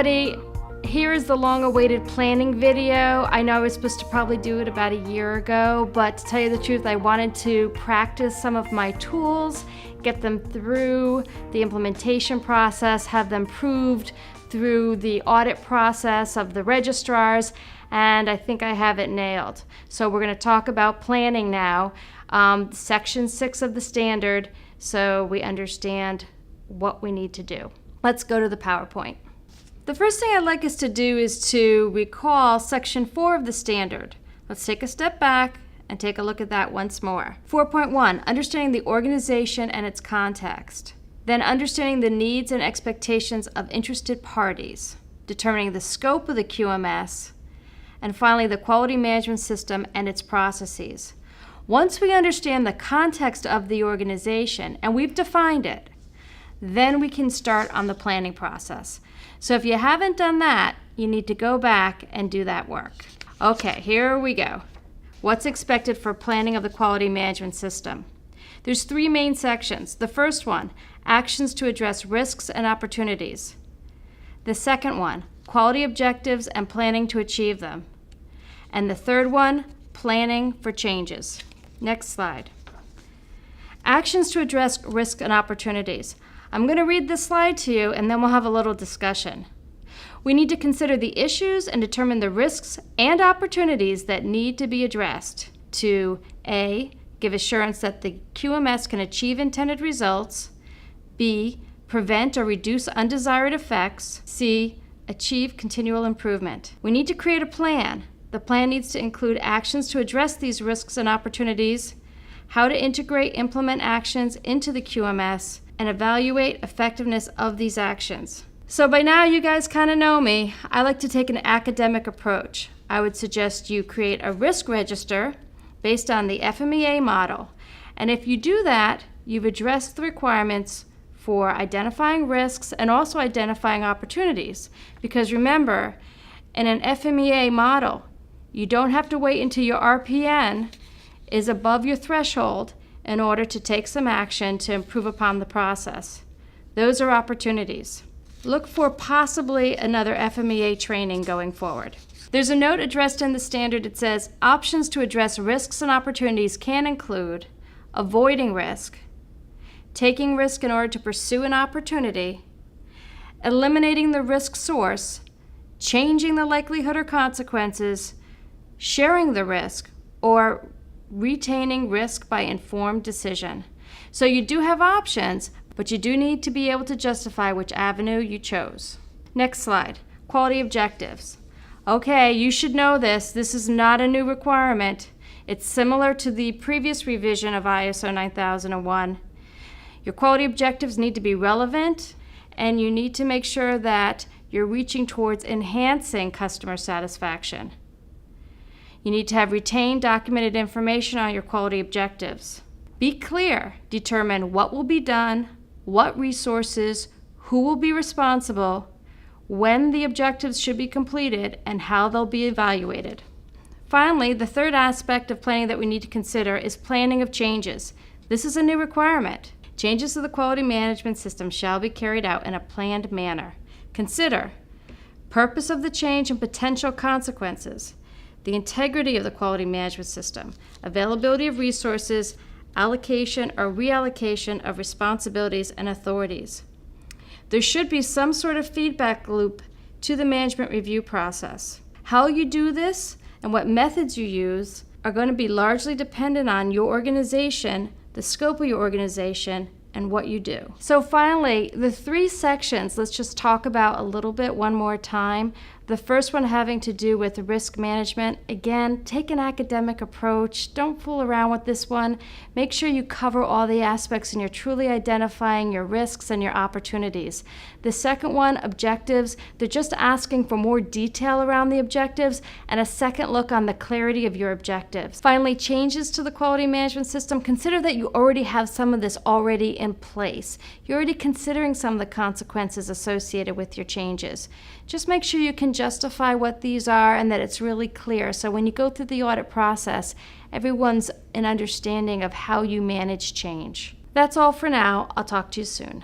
everybody. Here is the long-awaited planning video. I know I was supposed to probably do it about a year ago, but to tell you the truth, I wanted to practice some of my tools, get them through the implementation process, have them proved through the audit process of the registrars, and I think I have it nailed. So we're going to talk about planning now, Section 6 of the standard, so we understand what we need to do. Let's go to the PowerPoint. The first thing I'd like us to do is to recall Section 4 of the standard. Let's take a step back and take a look at that once more. 4.1, understanding the organization and its context. Then understanding the needs and expectations of interested parties. Determining the scope of the QMS. And finally, the quality management system and its processes. Once we understand the context of the organization, and we've defined it, then we can start on the planning process. So if you haven't done that, you need to go back and do that work. Okay, here we go. What's expected for planning of the quality management system? There's 3 main sections. The first one, actions to address risks and opportunities. The second one, quality objectives and planning to achieve them. And the third one, planning for changes. Next slide. Actions to address risk and opportunities. I'm going to read this slide to you and then we'll have a little discussion. We need to consider the issues and determine the risks and opportunities that need to be addressed to A, give assurance that the QMS can achieve intended results, B, prevent or reduce undesired effects, C, achieve continual improvement. We need to create a plan. The plan needs to include actions to address these risks and opportunities, how to integrate, implement actions into the QMS, and evaluate effectiveness of these actions. So by now you guys kind of know me. I like to take an academic approach. I would suggest you create a risk register based on the FMEA model. And if you do that, you've addressed the requirements for identifying risks and also identifying opportunities. Because remember, in an FMEA model, you don't have to wait until your RPN is above your threshold in order to take some action to improve upon the process. Those are opportunities. Look for possibly another FMEA training going forward. There's a note addressed in the standard. It says, options to address risks and opportunities can include avoiding risk, taking risk in order to pursue an opportunity, eliminating the risk source, changing the likelihood or consequences, sharing the risk, or retaining risk by informed decision. So you do have options, but you do need to be able to justify which avenue you chose. Next slide, quality objectives. Okay, you should know this. This is not a new requirement. It's similar to the previous revision of ISO 9001. Your quality objectives need to be relevant, and you need to make sure that you're reaching towards enhancing customer satisfaction. You need to have retained documented information on your quality objectives. Be clear. Determine what will be done, what resources, who will be responsible, when the objectives should be completed, and how they'll be evaluated. Finally, the third aspect of planning that we need to consider is planning of changes. This is a new requirement. Changes to the quality management system shall be carried out in a planned manner. Consider purpose of the change and potential consequences, the integrity of the quality management system, availability of resources, allocation or reallocation of responsibilities and authorities. There should be some sort of feedback loop to the management review process. How you do this and what methods you use are going to be largely dependent on your organization, the scope of your organization, and what you do. So finally, the 3 sections, let's just talk about a little bit one more time. The first one having to do with risk management. Again, take an academic approach. Don't fool around with this one. Make sure you cover all the aspects and you're truly identifying your risks and your opportunities. The second one, objectives. They're just asking for more detail around the objectives and a second look on the clarity of your objectives. Finally, changes to the quality management system. Consider that you already have some of this already in place. You're already considering some of the consequences associated with your changes. Just make sure you can justify what these are and that it's really clear. So when you go through the audit process, everyone's an understanding of how you manage change. That's all for now. I'll talk to you soon.